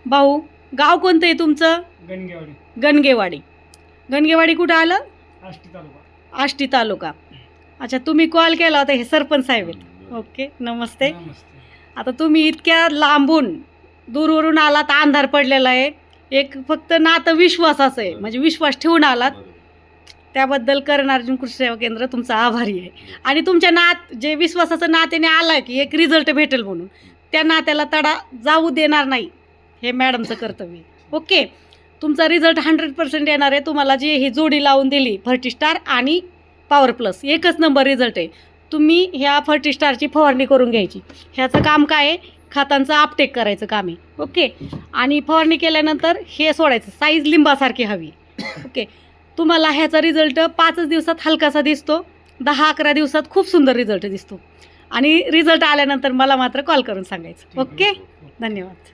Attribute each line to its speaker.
Speaker 1: भाऊ, गाव कोणतं आहे तुमचं?
Speaker 2: गणगेवाडी.
Speaker 1: गणगेवाडी. गणगेवाडी कुठं आलं?
Speaker 2: आष्टी तालुका.
Speaker 1: आष्टी तालुका. अच्छा, तुम्ही कॉल केला होता, हे सरपंच साहेब आहेत. ओके, नमस्ते.
Speaker 2: नमस्ते.
Speaker 1: आता तुम्ही इतक्या लांबून दूरवरून आलात, अंधार पडलेला आहे, एक फक्त नातं विश्वासाचं आहे, म्हणजे विश्वास ठेवून आलात, त्याबद्दल करण अर्जुन कृषी सेवा केंद्र तुमचा आभारी आहे. आणि तुमच्या जे विश्वासाचं नात्याने आलं की एक रिझल्ट भेटेल म्हणून, त्या नात्याला तडा जाऊ देणार नाही, हे मॅडमचं कर्तव्य आहे. ओके, तुमचा रिझल्ट 100% येणार आहे. तुम्हाला जी ही जोडी लावून दिली फर्टिस्टार आणि पॉवर प्लस, एकच नंबर रिझल्ट आहे. तुम्ही ह्या फर्टिस्टारची फवारणी करून घ्यायची. ह्याचं काम काय आहे? खतांचं आपटेक करायचं काम आहे. ओके, आणि फवारणी केल्यानंतर हे सोडायचं, साईज लिंबासारखी हवी. ओके, तुम्हाला ह्याचा रिझल्ट 5 दिवसात हलकासा दिसतो, 10-11 दिवसात खूप सुंदर रिझल्ट दिसतो. आणि रिझल्ट आल्यानंतर मला मात्र कॉल करून सांगायचं. ओके, धन्यवाद.